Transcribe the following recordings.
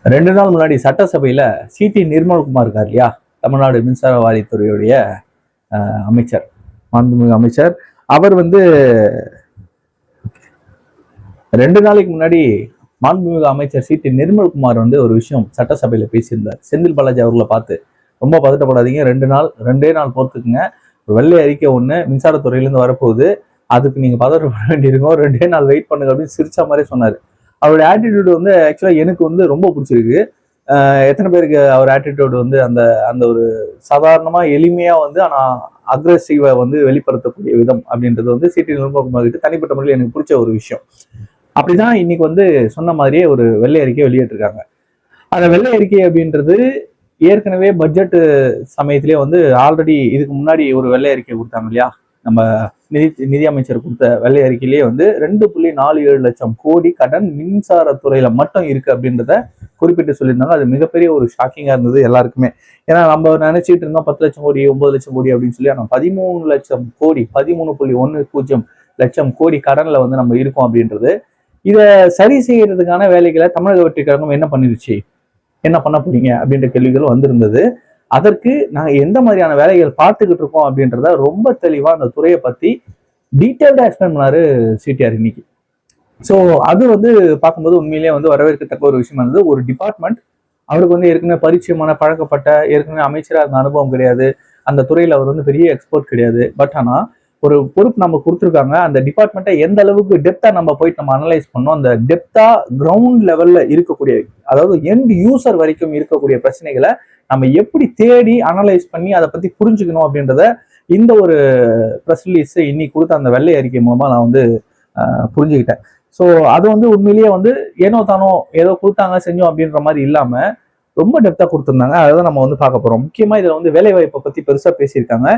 2 நாள் முன்னாடி சட்டசபையில சி.டி. நிர்மல்குமார் இருக்கார் இல்லையா, தமிழ்நாடு மின்சார வாரியத்துறையுடைய அமைச்சர், மாண்புமிகு அமைச்சர். அவர் 2 நாளைக்கு முன்னாடி மாண்புமிகு அமைச்சர் சி.டி. நிர்மல்குமார் ஒரு விஷயம் சட்டசபையில பேசியிருந்தார். செந்தில் பாலாஜி அவர்களை பார்த்து, ரொம்ப பதட்டப்படாதீங்க, 2 நாள் பொறுத்துக்குங்க, வெள்ளை அறிக்கை ஒண்ணு மின்சாரத்துறையிலேருந்து வரப்போகுது, அதுக்கு நீங்க பதட்டப்பட வேண்டியிருக்கோம், 2 நாள் வெயிட் பண்ணுங்க அப்படின்னு சிரிச்ச மாதிரி சொன்னாரு. அவருடைய ஆட்டிடியூட் ஆக்சுவலா எனக்கு ரொம்ப பிடிச்சிருக்கு. எத்தனை பேருக்கு அவர் ஆட்டிடியூட் அந்த அந்த ஒரு சாதாரணமா எளிமையா ஆனா அக்ரெசிவா வெளிப்படுத்தக்கூடிய விதம் அப்படின்றது சி.டி. நிர்மல்குமார் கிட்ட தனிப்பட்ட முறையில் எனக்கு பிடிச்ச ஒரு விஷயம். அப்படிதான் இன்னைக்கு சொன்ன மாதிரியே ஒரு வெள்ளை அறிக்கை வெளியிட்டிருக்காங்க. அந்த வெள்ளை அறிக்கை அப்படின்றது ஏற்கனவே பட்ஜெட் சமயத்திலே ஆல்ரெடி இதுக்கு முன்னாடி ஒரு வெள்ளை அறிக்கை கொடுத்தாங்க இல்லையா, நம்ம நிதி அமைச்சர் கொடுத்த வெள்ளை அறிக்கையிலேயே 2.47 லட்சம் கோடி கடன் மின்சாரத்துறையில மட்டும் இருக்கு அப்படின்றத குறிப்பிட்டு சொல்லியிருந்தாங்க. அது மிகப்பெரிய ஒரு ஷாக்கிங்கா இருந்தது எல்லாருக்குமே. ஏன்னா நம்ம நினைச்சிட்டு இருந்தோம் 10 லட்சம் கோடி 9 லட்சம் கோடி அப்படின்னு சொல்லி, ஆனா 13 லட்சம் கோடி 13.10 லட்சம் கோடி கடன்ல நம்ம இருக்கோம் அப்படின்றது. இதை சரி செய்யறதுக்கான வேலைகளை தமிழக வெற்றி கழகம் என்ன பண்ணிருச்சு, என்ன பண்ண போறீங்க அப்படின்ற கேள்விகள் வந்திருந்தது. அதற்கு நாங்க எந்த மாதிரியான வேலைகள் பார்த்துக்கிட்டு இருக்கோம் அப்படின்றத ரொம்ப தெளிவா அந்த துறையை பத்தி டீட்டெயில்டா எக்ஸ்பிளைன் பண்ணாரு சிடிஆர் இன்னைக்கு. ஸோ அது பார்க்கும்போது உண்மையிலேயே வரவேற்கத்தக்க ஒரு விஷயம் இருந்தது. ஒரு டிபார்ட்மெண்ட், அவருக்கு ஏற்கனவே பரிச்சயமான பழக்கப்பட்ட ஏற்கனவே அமைச்சராக இருந்த அனுபவம் கிடையாது, அந்த துறையில் அவர் பெரிய எக்ஸ்பர்ட் கிடையாது. பட் ஆனா ஒரு பொறுப்பு நம்ம கொடுத்துருக்காங்க, அந்த டிபார்ட்மெண்ட்டை எந்த அளவுக்கு டெப்தா நம்ம போயிட்டு நம்ம அனலைஸ் பண்ணோம், அந்த டெப்தா கிரவுண்ட் லெவல்ல இருக்கக்கூடிய, அதாவது எண்ட் யூசர் வரைக்கும் இருக்கக்கூடிய பிரச்சனைகளை நம்ம எப்படி தேடி அனலைஸ் பண்ணி அதை பத்தி புரிஞ்சுக்கணும் அப்படின்றத இந்த ஒரு ப்ரெஸ் ரிலீஸ் இன்னைக்கு கொடுத்த அந்த வெள்ளை அறிக்கை மூலமா நான் புரிஞ்சுக்கிட்டேன். ஸோ அது உண்மையிலேயே ஏனோ தானோ ஏதோ கொடுத்தாங்க செஞ்சோம் அப்படின்ற மாதிரி இல்லாம ரொம்ப டெப்தா கொடுத்துருந்தாங்க. அதை நம்ம பார்க்க போறோம். முக்கியமா இதுல வேலை வாய்ப்பை பத்தி பெருசா பேசியிருக்காங்க.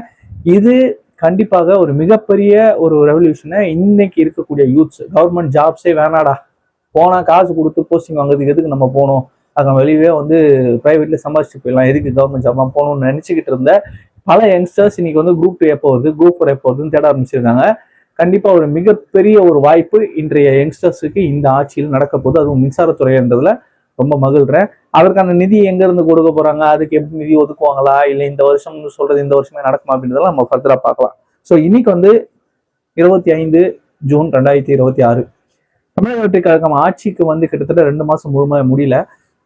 இது கண்டிப்பாக ஒரு மிகப்பெரிய ஒரு ரெவல்யூஷனை இன்னைக்கு இருக்கக்கூடிய யூத்ஸ், கவர்மெண்ட் ஜாப்ஸே வேணாடா, போனா காசு கொடுத்து போஸ்டிங் வாங்குறதுக்கு எதுக்கு நம்ம போகணும், அங்கே வெளியே பிரைவேட்ல சம்பாதிச்சு போயிடலாம், எதுக்கு கவர்மெண்ட் ஜாப்லாம் போகணும்னு நினைச்சுக்கிட்டு இருந்த பல யங்ஸ்டர்ஸ் இன்னைக்கு குரூப் 2 எப்போ வருது, குரூப் 4 எப்போ வருதுன்னு தேட ஆரம்பிச்சிருக்காங்க. கண்டிப்பா ஒரு மிகப்பெரிய ஒரு வாய்ப்பு இன்றைய யங்ஸ்டர்ஸுக்கு இந்த ஆட்சியில் நடக்க போகுது. அதுவும் மின்சாரத்துறைன்றதுல ரொம்ப மகிழ்றேன். அதற்கான நிதி எங்க இருந்து கொடுக்க போறாங்க, அதுக்கு எப்படி நிதி ஒதுக்குவாங்களா, இல்லை இந்த வருஷம் சொல்றது இந்த வருஷமே நடக்குமா அப்படின்றதெல்லாம் நம்ம ஃபர்தரா பார்க்கலாம். ஸோ இன்னைக்கு 25 ஜூன் 2026 தமிழக வெற்றி கழகம் ஆட்சிக்கு கிட்டத்தட்ட 2 மாசம் முழுமையாக முடியல.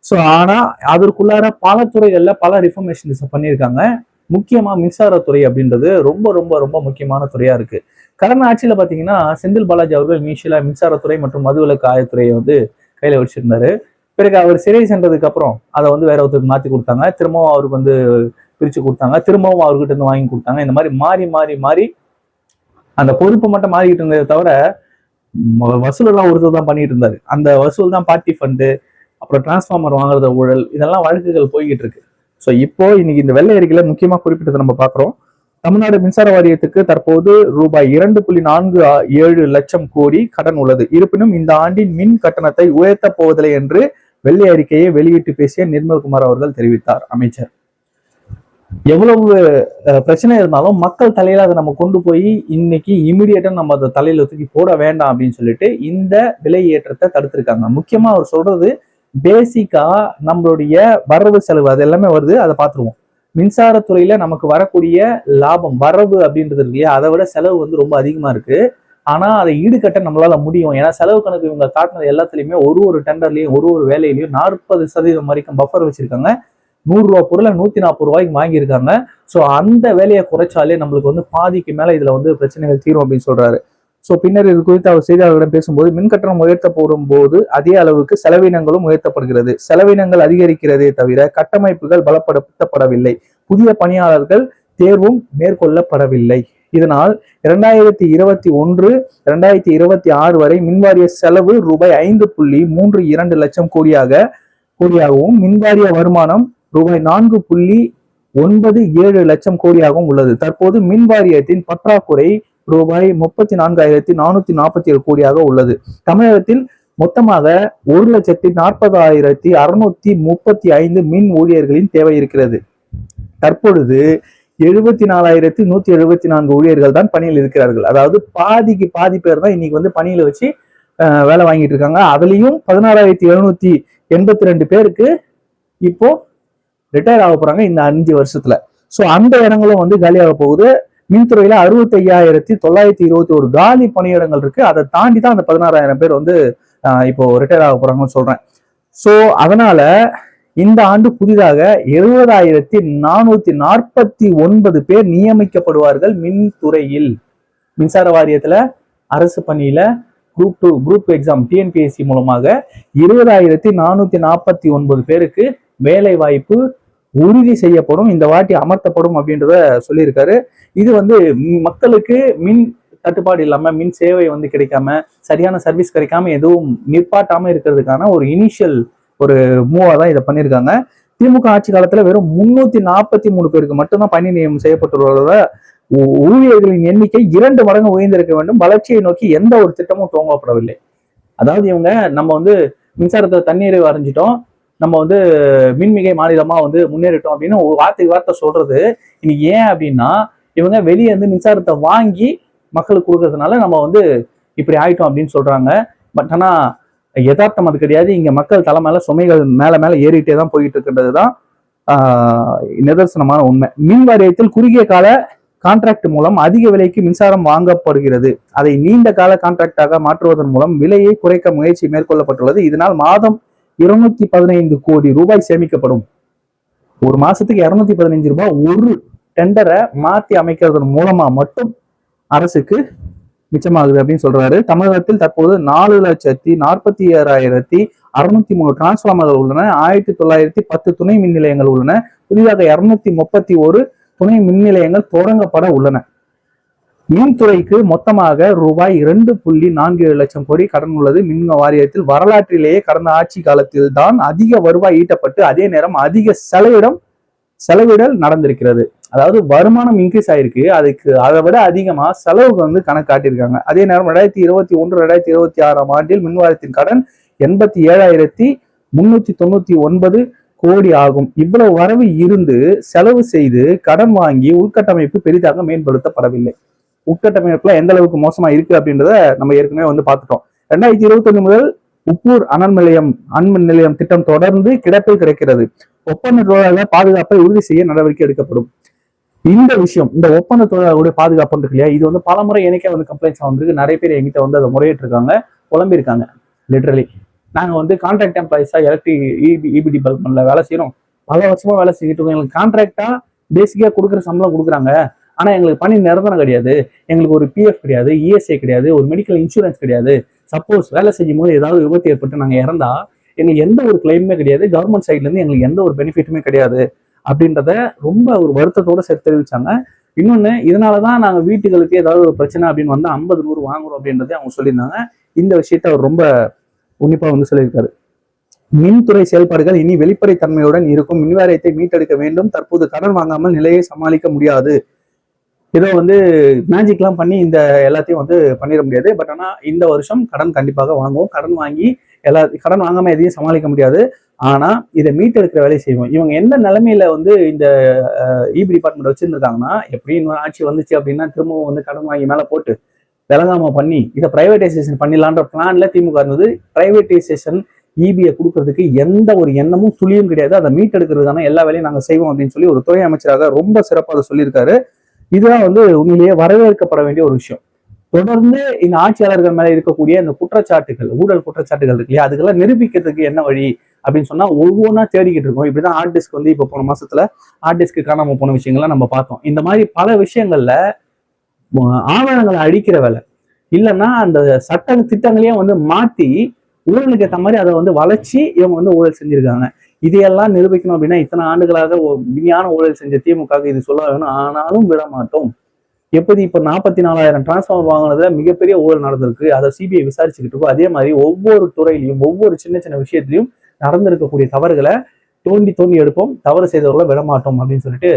ஸோ ஆனா அதற்குள்ளார பல துறைகள்ல பல ரிஃபர்மேஷன்ஸ் பண்ணியிருக்காங்க. முக்கியமா மின்சாரத்துறை அப்படின்றது ரொம்ப ரொம்ப ரொம்ப முக்கியமான துறையா இருக்கு. கடந்த ஆட்சியில பாத்தீங்கன்னா செந்தில் பாலாஜி அவர்கள் இனிஷியலா மின்சாரத்துறை மற்றும் மதுவிலக்கு ஆயத்துறையை கையில வச்சிருந்தாரு. பிறகு அவர் சிறை சென்றதுக்கு அப்புறம் அதை வேற ஒருத்தருக்கு மாத்தி கொடுத்தாங்க, திரும்பவும் அவருக்கு பிரிச்சு கொடுத்தாங்க, திரும்பவும் அவர்கிட்ட இருந்து வாங்கி கொடுத்தாங்க. இந்த மாதிரி மாறி மாறி மாறி அந்த பொறுப்பு மட்டும் மாறிக்கிட்டு இருந்ததை தவிர வசூல் எல்லாம் ஒருத்தர் தான் பண்ணிட்டு இருந்தாரு. அந்த வசூல் தான் பார்ட்டி ஃபண்டு, அப்புறம் டிரான்ஸ்ஃபார்மர் வாங்குறத ஊழல், இதெல்லாம் வழக்குகள் போய்கிட்டு இருக்கு. ஸோ இப்போ இன்னைக்கு இந்த வெள்ளை அறிக்கையில முக்கியமா குறிப்பிட்டதை நம்ம பாக்குறோம். தமிழ்நாடு மின்சார வாரியத்துக்கு தற்போது ரூபாய் 2.47 லட்சம் கோடி கடன் உள்ளது. இருப்பினும் இந்த ஆண்டின் மின் கட்டணத்தை உயர்த்த போவதில்லை என்று வெள்ளை அறிக்கையை வெளியிட்டு பேசிய நிர்மல்குமார் அவர்கள் தெரிவித்தார். அமைச்சர் எவ்வளவு பிரச்சனை இருந்தாலும் மக்கள் தலையில அதை நம்ம கொண்டு போய் இன்னைக்கு இமிடியேட்டா நம்ம அதை தலையில தூக்கி போட வேண்டாம் அப்படின்னு சொல்லிட்டு இந்த விலை ஏற்றத்தை தடுத்திருக்காங்க. முக்கியமா அவர் சொல்றது பேசிக்கா நம்மளுடைய வரவு செலவு அது எல்லாமே வருது, அதை பார்த்துருவோம். மின்சாரத்துறையில நமக்கு வரக்கூடிய லாபம் வரவு அப்படின்றது இல்லையா, அதை விட செலவு ரொம்ப அதிகமா இருக்கு. ஆனா அதை ஈடுகட்ட நம்மளால முடியும். ஏன்னா செலவு கணக்கு இவங்க காட்டினது எல்லாத்துலயுமே ஒரு டெண்டர்லயும் ஒரு வேலையிலையும் 40% வரைக்கும் பஃபர் வச்சிருக்காங்க. 100 ரூபா பொருளை 140 ரூபாய்க்கு வாங்கியிருக்காங்க. ஸோ அந்த வேலையை குறைச்சாலே நம்மளுக்கு பாதிக்கு மேல இதுல பிரச்சனைகள் தீரும் அப்படின்னு சொல்றாரு. ஸோ பின்னர் இது குறித்து அவர் செய்தியாளர்களிடம் பேசும்போது, மின் கட்டணம் உயர்த்தப்படும் போது அதே அளவுக்கு செலவினங்களும் உயர்த்தப்படுகிறது. செலவினங்கள் அதிகரிக்கிறதே தவிர கட்டமைப்புகள் பலப்படுத்தப்படவில்லை, புதிய பணியாளர்கள் தேர்வும் மேற்கொள்ளப்படவில்லை. இதனால் 2021-2026 வரை மின்வாரிய செலவு ரூபாய் 5.32 லட்சம் கோடியாகவும் மின்வாரிய வருமானம் ரூபாய் 4.97 லட்சம் கோடியாகவும் உள்ளது. தற்போது மின் வாரியத்தின் பற்றாக்குறை ரூபாய் 34,447 கோடியாக உள்ளது. தமிழகத்தில் மொத்தமாக 1,40,635 மின் ஊழியர்களின் தேவை இருக்கிறது. தற்பொழுது 74,174 ஊழியர்கள் தான் பணியில் இருக்கிறார்கள். அதாவது பாதிக்கு பாதி பேர் தான் இன்னைக்கு பணியில வச்சு வேலை வாங்கிட்டு இருக்காங்க. அதுலயும் 16,700 82 பேருக்கு இப்போ ரிட்டையர் ஆக போறாங்க இந்த 5 வருஷத்துல. ஸோ அந்த இடங்களும் வந்து காலியாக போகுது. மின்துறையில 65,921 காலி பணியிடங்கள் இருக்கு. அதை தாண்டி தான் அந்த 16,000 பேர் வந்து இப்போ ரிட்டையர் ஆக போறாங்கன்னு சொல்றேன். ஸோ அதனால இந்த ஆண்டு புதிதாக 70,449 பேர் நியமிக்கப்படுவார்கள் மின்துறையில். மின்சார வாரியத்துல அரசு பணியில குரூப் எக்ஸாம் டிஎன்பிஎஸ்சி மூலமாக 20,449 பேருக்கு வேலை வாய்ப்பு உறுதி செய்யப்படும், இந்த வாட்டி அமர்த்தப்படும் அப்படின்றத சொல்லியிருக்காரு. இது வந்து மக்களுக்கு மின் தட்டுப்பாடு இல்லாம, மின் சேவை வந்து கிடைக்காம, சரியான சர்வீஸ் கிடைக்காம எதுவும் நிற்பாட்டாம இருக்கிறதுக்கான ஒரு இனிஷியல் ஒரு மூவா தான் இதை பண்ணியிருக்காங்க. திமுக ஆட்சி காலத்துல வெறும் 343 பேருக்கு மட்டும்தான் பணி நியமனம் செய்யப்பட்டுள்ளத ஊழியர்களின் எண்ணிக்கை 2 மடங்கு உயர்ந்திருக்க வேண்டும். வளர்ச்சியை நோக்கி எந்த ஒரு திட்டமும் துவங்கப்படவில்லை. அதாவது இவங்க நம்ம வந்து மின்சாரத்தை தண்ணீரை வரைஞ்சிட்டோம், நம்ம வந்து மின்மிகை மாநிலமா வந்து முன்னேறிட்டோம் அப்படின்னு ஒரு வார்த்தை சொல்றது இன்னைக்கு ஏன் அப்படின்னா, இவங்க வெளியே வந்து மின்சாரத்தை வாங்கி மக்களுக்கு கொடுக்கறதுனால நம்ம வந்து இப்படி ஆயிட்டோம் அப்படின்னு சொல்றாங்க. பட் ஆனா யதார்த்தம் அது கிடையாது. இங்க மக்கள் தலை மேல சுமைகள் மேல ஏறிட்டே தான் போயிட்டு இருக்கின்றதுதான் நிதர்சனமான உண்மை. மின் வாரியத்தில் குறுகிய கால கான்ட்ராக்ட் மூலம் அதிக விலைக்கு மின்சாரம் வாங்கப்படுகிறது. அதை நீண்ட கால கான்ட்ராக்டாக மாற்றுவதன் மூலம் விலையை குறைக்க முயற்சி மேற்கொள்ளப்பட்டுள்ளது. இதனால் மாதம் 215 கோடி ரூபாய் சேமிக்கப்படும். ஒரு மாசத்துக்கு 215 ரூபாய் ஒரு டெண்டரை மாத்தி அமைக்கிறதன் மூலமா மட்டும் அரசுக்கு மிச்சமாகுது அப்படின்னு சொல்றாரு. தமிழகத்தில் தற்போது 4,46,603 டிரான்ஸ்பார்மர்கள் உள்ளன. 1910 துணை மின் நிலையங்கள் உள்ளன. புதிதாக 231 துணை மின் நிலையங்கள் தொடங்கப்பட உள்ளன. மின்துறைக்கு மொத்தமாக ரூபாய் 2.47 லட்சம் கோடி கடன் உள்ளது. மின் வாரியத்தில் வரலாற்றிலேயே கடந்த ஆட்சி காலத்தில் தான் அதிக வருவாய் ஈட்டப்பட்டு அதே நேரம் அதிக செலவிடல் நடந்திருக்கிறது. அதாவது வருமானம் இன்க்ரீஸ் ஆயிருக்கு, அதுக்கு அதை விட அதிகமா செலவுக்கு வந்து கணக்கு காட்டியிருக்காங்க. அதே நேரம் 2021-2026 ஆண்டில் மின்வாரியத்தின் கடன் 87,399 கோடி ஆகும். இவ்வளவு வரவு இருந்து செலவு செய்து கடன் வாங்கி உள்கட்டமைப்பு பெரிதாக மேம்படுத்தப்படவில்லை. உட்கட்டமைப்புல எந்த அளவுக்கு மோசமா இருக்கு அப்படின்றத நம்ம ஏற்கனவே வந்து பார்த்துட்டோம். 2021 முதல் உப்பூர் அண்மின் நிலையம் திட்டம் தொடர்ந்து கிடப்பில் கிடைக்கிறது. ஒப்பந்த தொழிலாளர் பாதுகாப்பை உறுதி செய்ய நடவடிக்கை எடுக்கப்படும். இந்த விஷயம், இந்த ஒப்பந்த தொழிலாளர்களுடைய பாதுகாப்பு இருக்கு இல்லையா, இது வந்து பல முறை எனக்கே வந்து கம்ப்ளைண்ட்ஸ் வந்திருக்கு. நிறைய பேர் எங்கிட்ட வந்து அதை முறையிட்டு இருக்காங்க, புலம்பிருக்காங்க. லிட்டரலி நாங்க வந்து கான்ட்ராக்ட் எம்ப்ளாயிஸா எலக்ட்ரிக் இபி டிபார்ட்மெண்ட்ல வேலை செய்யறோம், பல வருஷமா வேலை செஞ்சுட்டு இருக்கோம். எங்களுக்கு கான்ட்ராக்டா பேசிக்கா கொடுக்குற சம்பளம் கொடுக்குறாங்க, ஆனா எங்களுக்கு பணி நிரந்தரம் கிடையாது, எங்களுக்கு ஒரு பிஎஃப் கிடையாது, இஎஸ்ஐ கிடையாது, ஒரு மெடிக்கல் இன்சூரன்ஸ் கிடையாது. சப்போஸ் வேலை செய்யும் போது ஏதாவது விபத்து ஏற்பட்டு நாங்க இறந்தா எங்களுக்கு எந்த ஒரு கிளைமுமே கிடையாது, கவர்மெண்ட் சைட்ல இருந்து எங்களுக்கு எந்த ஒரு பெனிஃபிட்டுமே கிடையாது அப்படின்றத ரொம்ப ஒரு வருத்தத்தோட சேர்த்து தெரிவிச்சாங்க. இன்னொன்னு, இதனாலதான் நாங்க வீட்டுகளுக்கு ஏதாவது ஒரு பிரச்சனை அப்படின்னு வந்தா 50-100 வாங்குறோம் அப்படின்றதே அவங்க சொல்லியிருந்தாங்க. இந்த விஷயத்த அவர் ரொம்ப உன்னிப்பா வந்து சொல்லியிருக்காரு. மின்துறை செயல்பாடுகள் இனி வெளிப்படைத்தன்மையுடன் இருக்கும். மின்வாரியத்தை மீட்டெடுக்க வேண்டும். தற்போது கடன் வாங்காமல் நிலையை சமாளிக்க முடியாது. இதை வந்து மேஜிக்லாம் பண்ணி இந்த எல்லாத்தையும் வந்து பண்ணிட முடியாது. பட் ஆனா இந்த வருஷம் கடன் கண்டிப்பாக வாங்குவோம். கடன் வாங்கி கடன் வாங்காம எதையும் சமாளிக்க முடியாது. ஆனா இதை மீட்டெடுக்கிற வேலையை செய்வோம். இவங்க எந்த நிலைமையில வந்து இந்த இபி டிபார்ட்மெண்ட் வச்சிருந்திருக்காங்கன்னா, எப்படி இன்னொரு ஆட்சி வந்துச்சு அப்படின்னா திரும்பவும் வந்து கடன் வாங்கி மேல போட்டு விளங்காம பண்ணி இதை பிரைவேட்டைசேஷன் பண்ணிடலான்ற பிளான்ல திமுக இருந்தது. பிரைவேட்டைசேஷன் இபியை கொடுக்கறதுக்கு எந்த ஒரு எண்ணமும் துளியும் கிடையாது. அதை மீட்டெடுக்கிறதுக்கான எல்லா வேலையும் நாங்க செய்வோம் அப்படின்னு சொல்லி ஒரு துறை அமைச்சராக ரொம்ப சிறப்பாக அதை சொல்லியிருக்காரு. இதுதான் வந்து உண்மையிலேயே வரவேற்கப்பட வேண்டிய ஒரு விஷயம். தொடர்ந்து இந்த ஆட்சியாளர்கள் மேல இருக்கக்கூடிய இந்த குற்றச்சாட்டுகள், ஊழல் குற்றச்சாட்டுகள் இருக்கு இல்லையா, அதுக்கெல்லாம் நிரூபிக்கிறதுக்கு என்ன வழி அப்படின்னு சொன்னா ஒவ்வொன்றா தேடிக்கிட்டு இருக்கோம். இப்படிதான் ஹார்ட் டிஸ்க் வந்து இப்போ போன மாசத்துல ஹார்ட் டிஸ்க்கு காணாம போன விஷயங்கள்லாம் நம்ம பார்த்தோம். இந்த மாதிரி பல விஷயங்கள்ல ஆவணங்களை அழிக்கிற வேலை, இல்லைன்னா அந்த சட்ட திட்டங்களையே வந்து மாத்தி ஊழலுக்கு ஏற்ற மாதிரி அதை வந்து வளைச்சி இவங்க வந்து ஊழல் செஞ்சிருக்காங்க. இதையெல்லாம் நிரூபிக்கணும் அப்படின்னா இத்தனை ஆண்டுகளாக விஞ்ஞான ஊழல் செஞ்ச திமுக இது சொல்ல வேணும். ஆனாலும் விட மாட்டோம். எப்படி இப்ப 44,000 டிரான்ஸ்பார்மர் வாங்கினதுல மிகப்பெரிய ஊழல் நடந்திருக்கு, அதை சிபிஐ விசாரிச்சுக்கிட்டு இருக்கோம். அதே மாதிரி ஒவ்வொரு துறையிலையும் ஒவ்வொரு சின்ன சின்ன விஷயத்திலையும் நடந்திருக்கக்கூடிய தவறுகளை தோண்டி எடுப்போம். தவறு செய்தவர்களை விட மாட்டோம் அப்படின்னு சொல்லிட்டு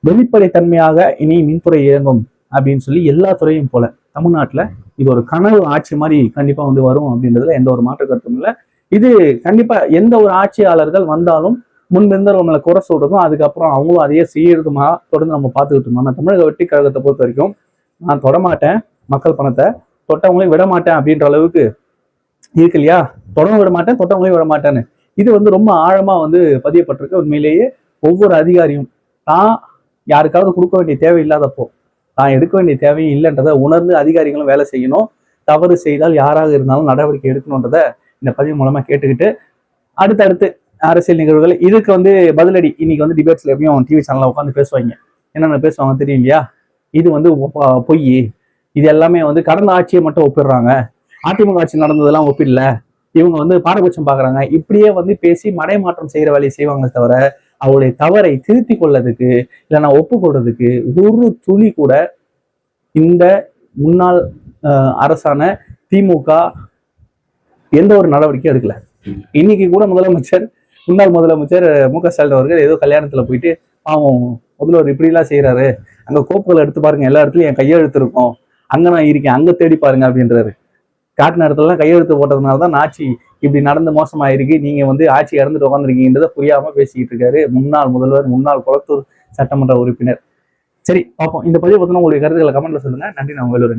வெளிப்படைத்தன்மையாக இனி மின்துறை இயங்கும் அப்படின்னு சொல்லி எல்லா துறையும் போல தமிழ்நாட்டுல இது ஒரு கனவு ஆட்சி மாதிரி கண்டிப்பா வந்து வரும் அப்படின்றதுல எந்த ஒரு மாற்று கருத்தும் இல்லை. இது கண்டிப்பா எந்த ஒரு ஆட்சியாளர்கள் வந்தாலும் முன்பிருந்த நம்மளை குறை சொல்றதும் அதுக்கப்புறம் அவங்களும் அதையே செய்யறதுமா தொடர்ந்து நம்ம பார்த்துக்கிட்டு இருந்தோம். நான் தமிழக வெற்றி கழகத்தை பொறுத்த வரைக்கும் நான் தொடமாட்டேன், மக்கள் பணத்தை தொட்டவங்களையும் விட மாட்டேன் அப்படின்ற அளவுக்கு இருக்கு இல்லையா. தொடவும் விட மாட்டேன், தொட்டவங்களையும் விட மாட்டேன்னு இது வந்து ரொம்ப ஆழமா வந்து பதியப்பட்டிருக்கு. உண்மையிலேயே ஒவ்வொரு அதிகாரியும் தான் யாருக்காவது கொடுக்க வேண்டிய தேவை இல்லாதப்போ தான் எடுக்க வேண்டிய தேவையும் இல்லைன்றதை உணர்ந்து அதிகாரிகளும் வேலை செய்யணும். தவறு செய்தால் யாராக இருந்தாலும் நடவடிக்கை எடுக்கணுன்றத இந்த பதிவு மூலமா கேட்டுக்கிட்டு அடுத்தடுத்து அரசியல் நிகழ்வுகள் இதுக்கு வந்து பதிலடி இன்னைக்கு வந்து டிபேட்ஸ்ல எப்பயும் டிவி சேனல்ல உட்காந்து பேசுவாங்க. என்னென்ன பேசுவாங்க தெரியும் இல்லையா? இது வந்து பொய், இது எல்லாமே வந்து கடந்த ஆட்சியை மட்டும் ஒப்பிடுறாங்க, அதிமுக ஆட்சி நடந்ததெல்லாம் ஒப்பிடல, இவங்க வந்து பாரபட்சம் பாக்குறாங்க, இப்படியே வந்து பேசி மடைமாற்றம் செய்யற வேலையை செய்வாங்க தவிர அவருடைய தவறை திருத்தி கொள்ளதுக்கு இல்லைன்னா ஒப்புக்கொள்றதுக்கு ஒரு துளி கூட இந்த முன்னாள் அரசான திமுக எந்த ஒரு நடவடிக்கையும் எடுக்கல. இன்னைக்கு கூட முன்னாள் முதலமைச்சர் மு.க. ஸ்டாலின் அவர்கள் ஏதோ கல்யாணத்துல போயிட்டு பாவம் முதல்வர் இப்படி எல்லாம் செய்யறாரு, அங்க கோப்புகளை எடுத்து பாருங்க, எல்லா இடத்துலயும் என் கையெழுத்து இருக்கும், அங்க நான் இருக்கேன், அங்க தேடி பாருங்க அப்படின்றாரு. காட்டு நேரத்துலலாம் கையெழுத்து போட்டதுனாலதான் ஆட்சி இப்படி நடந்து மோசமாயிருக்கு, நீங்க வந்து ஆட்சி இறந்துட்டு உட்காந்துருக்கீங்கன்றத புரியாம பேசிக்கிட்டு இருக்காரு முன்னாள் முதல்வர், முன்னாள் குளத்தூர் சட்டமன்ற உறுப்பினர். சரி பார்ப்போம். இந்த பதிவை பத்தின உங்களுடைய கருத்துக்களை கமெண்ட்ல சொல்லுங்க. நன்றி. நான் வேலூர்.